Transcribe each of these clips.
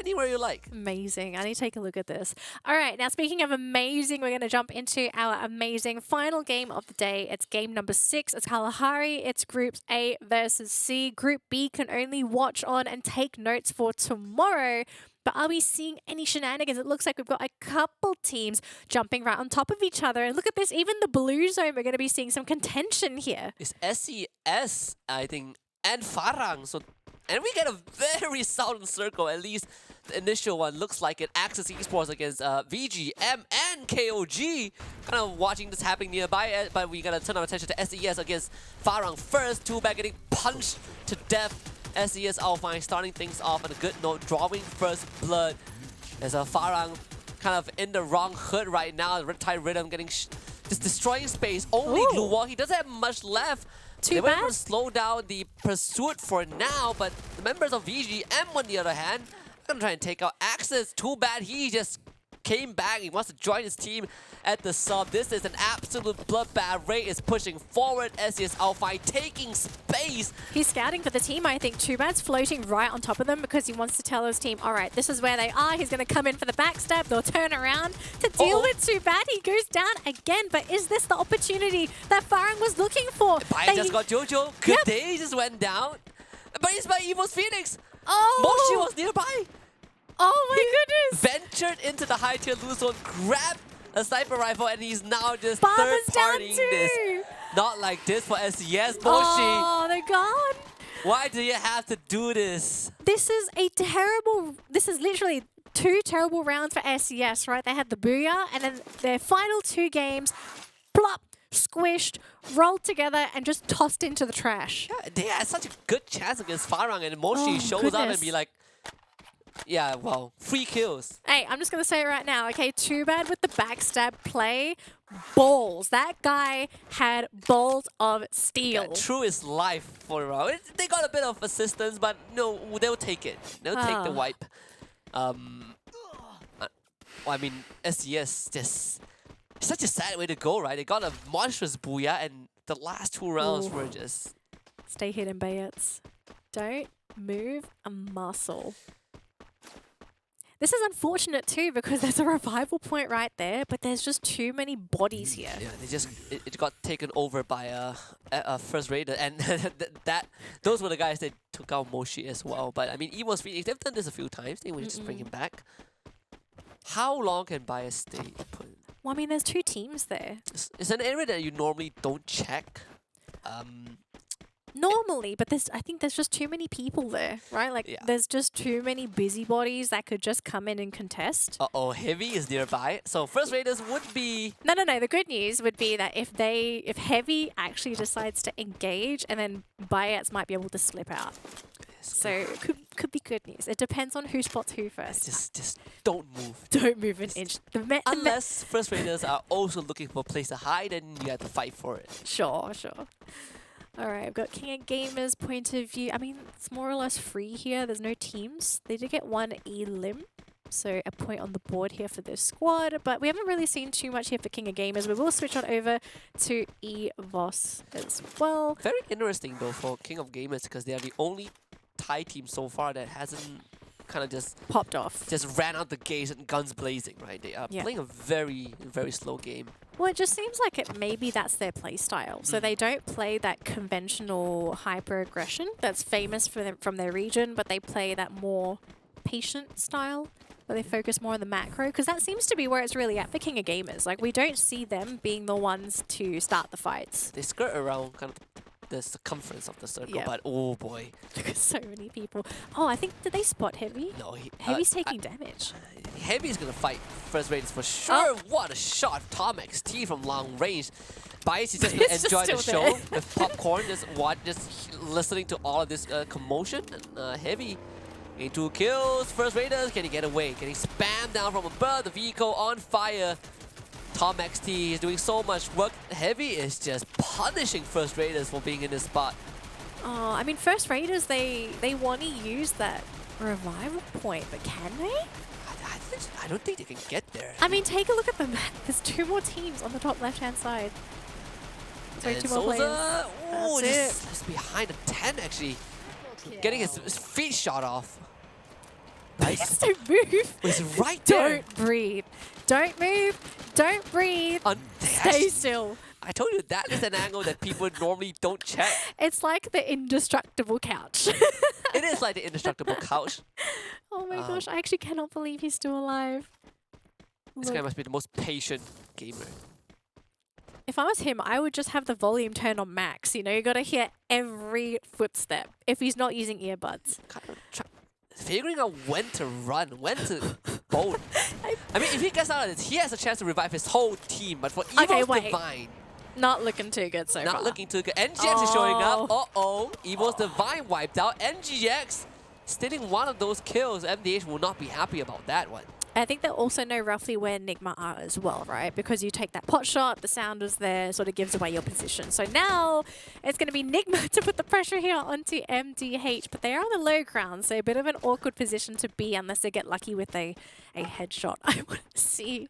anywhere you like. Amazing. I need to take a look at this. All right. Now, speaking of amazing, we're going to jump into our amazing final game of the day. It's game number 6. It's Kalahari. It's Groups A versus C. Group B can only watch on and take notes for tomorrow. But are we seeing any shenanigans? It looks like we've got a couple teams jumping right on top of each other. And look at this. Even the blue zone, we're going to be seeing some contention here. It's SPS, I think, and Farang. And we get a very solid circle, at least the initial one looks like it. Access Esports against VGM and KOG. Kind of watching this happening nearby, but we gotta turn our attention to SES against Farang first. Two-back getting punched to death. SES Alpine starting things off on a good note, drawing first blood. As Farang kind of in the wrong hood right now. Riptide Rhythm getting just destroying space. Only Ooh. glue wall. He doesn't have much left. They were able to slow down the pursuit for now, but the members of VGM, on the other hand, are going to try and take out Axis. Too bad he just came back. He wants to join his team at the sub. This is an absolute bloodbath. Ray is pushing forward. SES Alpha taking space. He's scouting for the team, I think. Too Bad's floating right on top of them because he wants to tell his team, all right, this is where they are. He's going to come in for the backstab. They'll turn around to deal with Too Bad. He goes down again, but is this the opportunity that Farang was looking for? Bai just got Jojo. Good day just went down. But he's by Evil's Phoenix. Oh! Moshi was nearby. Oh my goodness! Ventured into the high tier loose zone, grabbed a sniper rifle, and he's now just Barber's third-partying down this. too. Not like this for SES, Moshi. Oh, they're gone. Why do you have to do this? This is a terrible. This is literally 2 terrible rounds for SES, right? They had the Booyah, and then their final 2 games, plop, squished, rolled together, and just tossed into the trash. Yeah, they had such a good chance against Farang, and Moshi shows up and be like, yeah, well, 3 kills. Hey, I'm just going to say it right now, okay? Too Bad with the backstab play. Balls. That guy had balls of steel. Yeah, true is life for a round. They got a bit of assistance, but no, they'll take it. They'll take the wipe. Well, I mean, SES just such a sad way to go, right? They got a monstrous booyah, and the last 2 rounds were just... Stay hidden, Bayets. Don't move a muscle. This is unfortunate too because there's a revival point right there, but there's just too many bodies here. Yeah, they just it got taken over by a first raider, and those were the guys that took out Moshi as well. But I mean, Evo's Phoenix, they've done this a few times. They would just bring him back. How long can Bias stay put? Well, I mean, there's 2 teams there. It's an area that you normally don't check. Normally, but I think there's just too many people there, right? Like, there's just too many busybodies that could just come in and contest. Uh-oh, Heavy is nearby. So first raiders would be... No. The good news would be that if Heavy actually decides to engage, and then Bayats might be able to slip out. So it could be good news. It depends on who spots who first. Just don't move. Don't move an inch. Unless first raiders are also looking for a place to hide, and you have to fight for it. Sure. All right, I've got King of Gamers' point of view. I mean, it's more or less free here. There's no teams. They did get 1 elim, so a point on the board here for this squad. But we haven't really seen too much here for King of Gamers. We will switch on over to EVOS as well. Very interesting, though, for King of Gamers, because they are the only Thai team so far that hasn't kind of just popped off. Just ran out the gates and guns blazing, right? They are playing a very, very slow game. Well, it just seems like maybe that's their play style. So they don't play that conventional hyper-aggression that's famous for them from their region, but they play that more patient style, where they focus more on the macro, because that seems to be where it's really at for King of Gamers. Like, we don't see them being the ones to start the fights. They skirt around kind of the circumference of the circle, but oh boy. Look at so many people. Oh, I think, did they spot Heavy? No. Heavy's taking damage. Heavy's going to fight first raiders for sure. What a shot. Tom XT from long range. Bias is just going to enjoy the show with popcorn, just listening to all of this commotion. And Heavy getting 2 kills. First raiders, can he get away? Getting spammed down from above. The vehicle on fire. Tom XT is doing so much work. Heavy is just punishing first raiders for being in this spot. Oh, I mean, first raiders, they want to use that revival point, but can they? I don't think they can get there. I mean, take a look at them. There's 2 more teams on the top left-hand side. Sorry, and 2 more players. Oh, just behind a 10 actually. Getting his feet shot off. Nice. Please don't move. It's right there. Don't breathe. Don't move. Don't breathe. Stay still. I told you that is an angle that people normally don't check. It's like the indestructible couch. It is like the indestructible couch. Oh my gosh, I actually cannot believe he's still alive. This guy must be the most patient gamer. If I was him, I would just have the volume turned on max. You know, you gotta hear every footstep if he's not using earbuds. Figuring out when to run, when to bolt. I mean, if he gets out of this, he has a chance to revive his whole team. But for Evo's Divine, not looking too good so far. Not looking too good. NGX is showing up. Uh-oh. Evo's Divine wiped out. NGX stealing one of those kills. MDH will not be happy about that one. I think they also know roughly where Nigma are as well, right? Because you take that pot shot, the sound is there, sort of gives away your position. So now it's going to be Nigma to put the pressure here onto MDH, but they are on the low ground, so a bit of an awkward position to be unless they get lucky with a headshot. I want to see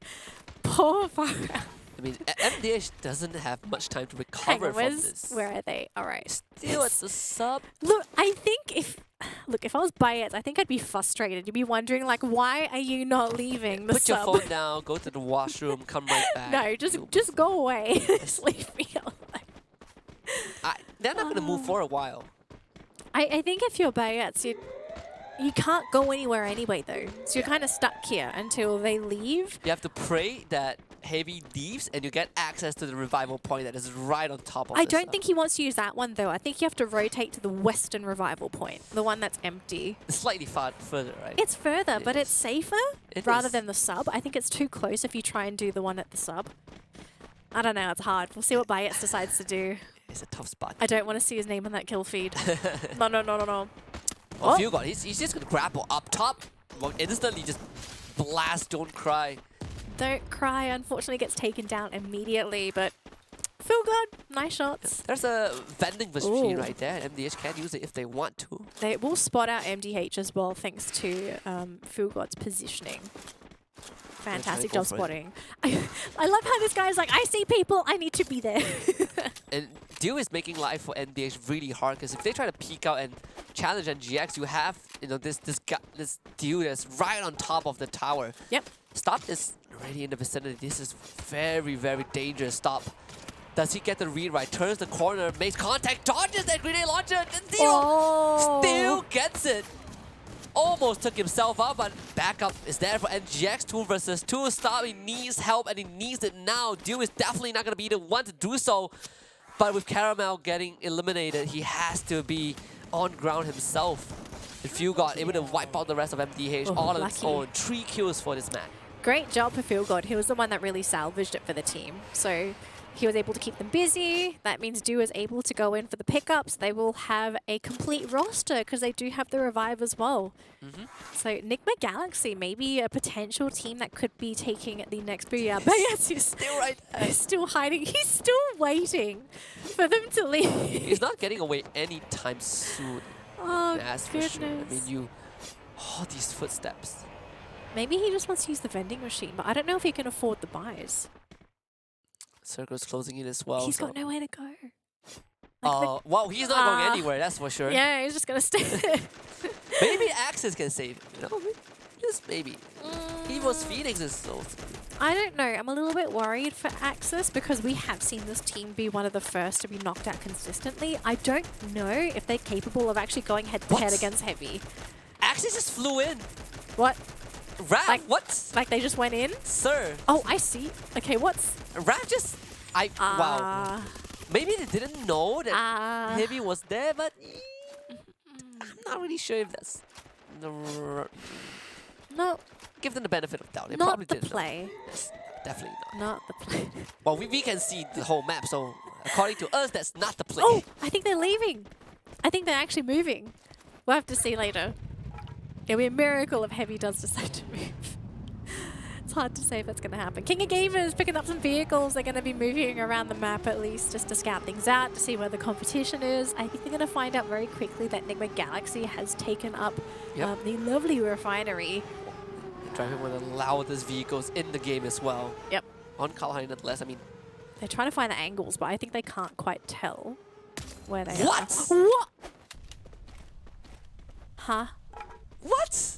poor Farang. I mean, MDH doesn't have much time to recover from this. Where are they? All right. Still at the sub. Look, I think if I was Bayet, I think I'd be frustrated. You'd be wondering, like, why are you not leaving the Put sub? your phone down, go to the washroom, come right back. No, just go away. Just leave me alone. They're not going to move for a while. I think if you're Bayet, you can't go anywhere anyway, though. So you're kind of stuck here until they leave. You have to pray that Heavy leaves and you get access to the revival point that is right on top of I don't think he wants to use that one, though. I think you have to rotate to the western revival point, the one that's empty. It's slightly further, right? It's further, but it's safer rather than the sub. I think it's too close if you try and do the one at the sub. I don't know. It's hard. We'll see what Bayet decides to do. It's a tough spot. I don't want to see his name on that kill feed. No. Oh, Few God, he's just going to grapple up top. Instantly just blast Don't Cry. Don't Cry, unfortunately, gets taken down immediately, but feel good. Nice shots. There's a vending machine right there. MDH can use it if they want to. They will spot out MDH as well, thanks to Feel God's positioning. Fantastic job spotting. I love how this guy's like, I see people, I need to be there. And Dew is making life for NDH really hard because if they try to peek out and challenge NGX, you have this Dew that's right on top of the tower. Yep. Stop is already in the vicinity. This is very, very dangerous. Stop. Does he get the read right? Turns the corner, makes contact, dodges that grenade launcher, and still gets it. Almost took himself out, but backup is there for NGX. 2 versus 2. Stop, he needs help, and he needs it now. Dew is definitely not going to be the one to do so. But with Caramel getting eliminated, he has to be on ground himself. If you got able to wipe out the rest of MDH all on its own. 3 kills for this match. Great job for Feel God. He was the one that really salvaged it for the team. So he was able to keep them busy. That means Dew is able to go in for the pickups. They will have a complete roster because they do have the revive as well. So Nigma Galaxy, maybe a potential team that could be taking the next booyah. But yes, he's still right there. He's still hiding. He's still waiting for them to leave. He's not getting away anytime soon. Oh, that's goodness. for sure. I mean, all these footsteps. Maybe he just wants to use the vending machine, but I don't know if he can afford the buys. Circle's closing in as well. He's got nowhere to go. Well, he's not going anywhere, that's for sure. Yeah, he's just going to stay there. Maybe Axis can save him, Just maybe. Evo's Phoenix is so... I don't know. I'm a little bit worried for Axis because we have seen this team be one of the first to be knocked out consistently. I don't know if they're capable of actually going head-to-head against Heavy. Axis just flew in. What? Raph, what? Like they just went in? Sir. Oh, I see. Okay, what's... Raph just... wow. Maybe they didn't know that Heavy was there, but... I'm not really sure if that's... No. Give them the benefit of doubt. They not probably the didn't play. Know. Yes, definitely not. Not the play. Well, we can see the whole map, so according to us, that's not the play. Oh, I think they're leaving. I think they're actually moving. We'll have to see later. It'll be a miracle if Heavy does decide to move. It's hard to say if that's going to happen. King of Gamers picking up some vehicles. They're going to be moving around the map at least just to scout things out, to see where the competition is. I think they're going to find out very quickly that Nigma Galaxy has taken up the lovely refinery. Driving one of the loudest vehicles in the game as well. Yep. On Kalahari nonetheless, I mean... They're trying to find the angles, but I think they can't quite tell where they are. What? What? Huh? What?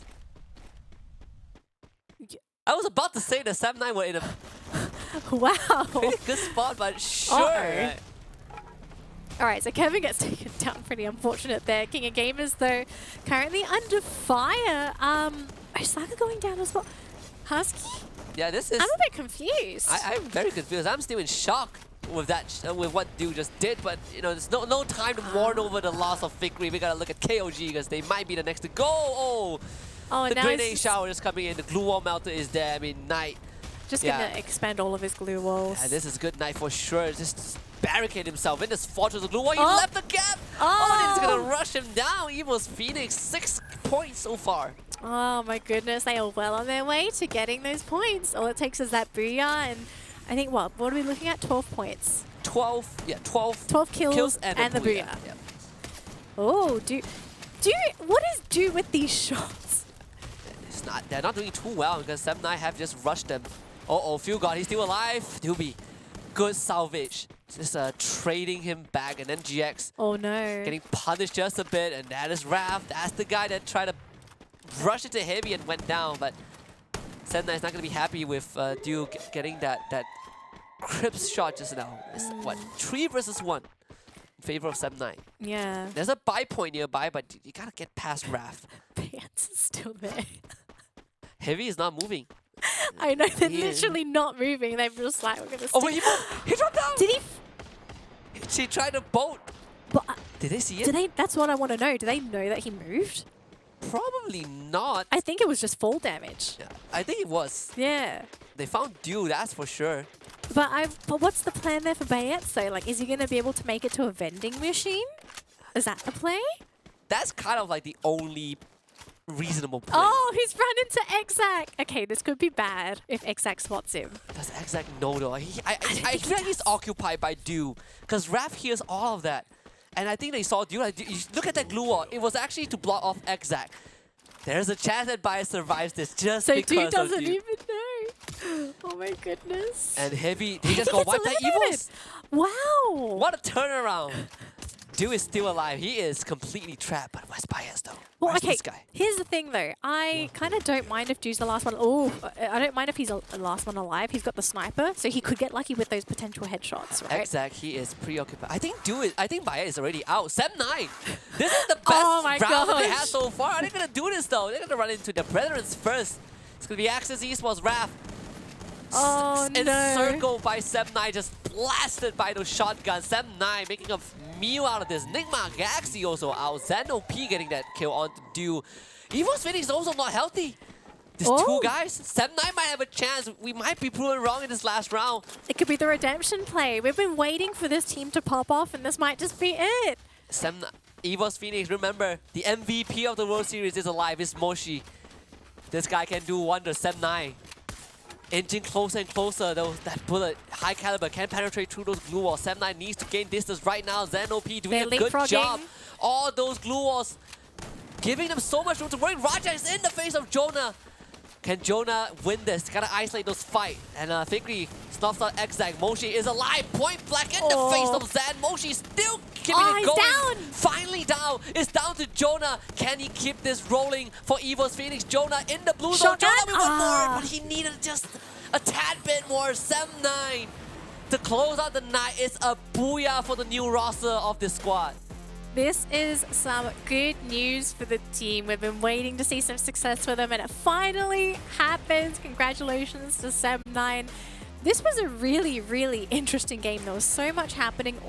I was about to say that Sem9 were in a Wow. pretty good spot, but sure. Uh-oh. All right, so Kevin gets taken down. Pretty unfortunate there. King of Gamers, though, currently under fire. Osaka going down as well. Husky? Yeah, this is... I'm a bit confused. I'm very confused. I'm still in shock with that, with what Dude just did. But you know, there's no time to mourn over the loss of Victory. We gotta look at KOG because they might be the next to go. Oh, the now grenade shower is coming in. The glue wall melter is there. I mean, Knight. Just gonna expand all of his glue walls. Yeah, this is good Knight for sure. Just barricade himself in this fortress of glue wall. He Oh. left the gap. Oh, it's gonna rush him down. Evil's Phoenix, 6 points so far. Oh my goodness, they are well on their way to getting those points. All it takes is that booyah, and I think what are we looking at? 12 points. 12 kills and the booyah. Yeah. Oh, what is do with these shots? They're not doing too well because Sem9 have just rushed them. Uh-oh, Phil God, he's still alive. Doobie, good salvage. Just trading him back, and then GX Oh no. getting punished just a bit, and that is Raph. That's the guy that tried to rush it to Heavy and went down, but Sem9 is not going to be happy with Duke getting that crisp shot just now. It's what, 3 versus 1 in favor of Sem9. Yeah. There's a buy point nearby, but you gotta get past Raph. Pants is still there. Heavy is not moving. I know, they're Yeah. literally not moving. They're just like, we're gonna stick. Oh, wait, he dropped down! Did he? She tried to bolt. But, Did they see it? do they? That's what I want to know. Do they know that he moved? Probably not. I think it was just fall damage. Yeah, I think it was. Yeah. They found Dew, that's for sure. But what's the plan there for Bayetso? Like, is he gonna be able to make it to a vending machine? Is that the play? That's kind of like the only reasonable play. Oh, he's run into Exac. Okay, this could be bad if Exac spots him. Does Exac know though? I think feel he like he's occupied by Dew. Because Raph hears all of that. And I think they saw Dew. Like, look at that glue wall. It was actually to block off Exac. There's a chance that Bayer survives this just So because Dude doesn't of Dew. even know. Oh my goodness. And Heavy, they just go wipe that Evils. Wow. What a turnaround. Dew is still alive. He is completely trapped. But where's Baez though? Well, Where's okay, this guy? here's the thing though. I kind of don't mind if Dew's the last one. Oh, I don't mind if he's the last one alive. He's got the sniper, so he could get lucky with those potential headshots, right? Exactly, he is preoccupied. I think Baez is already out. Sem9! This is the best Oh my round that they gosh. have so far. Are they going to do this though? They're going to run into the Brethren first. It's going to be Axis Esports Raph. Oh no. Encircled by Sem9, just blasted by those shotguns. Sem9 making a meal out of this. Nigma Galaxy also out. Zeno P getting that kill onto Dew. Evil's Phoenix is also not healthy. These two guys, Sem9 might have a chance. We might be proven wrong in this last round. It could be the redemption play. We've been waiting for this team to pop off, and this might just be it. Evil's Phoenix, remember, the MVP of the World Series is alive. It's Moshi. This guy can do wonders. Sem9. Inching closer and closer, though that bullet, high caliber, can penetrate through those glue walls. Sem9 needs to gain distance right now. Zeno P doing a good job. All those glue walls giving them so much room to work. Raja is in the face of Jonah. Can Jonah win this? Gotta isolate those fight. And Fikri snuffs out Exac. Moshi is alive. Point blank in the face of Zan. Moshi still keeping it going. Down. Finally down. It's down to Jonah. Can he keep this rolling for Evil's Phoenix? Jonah in the blue zone. Jonah with one more, but he needed just a tad bit more. Sem9 to close out the night. It's a booyah for the new roster of this squad. This is some good news for the team. We've been waiting to see some success for them, and it finally happens. Congratulations to Sem9. This was a really, really interesting game. There was so much happening all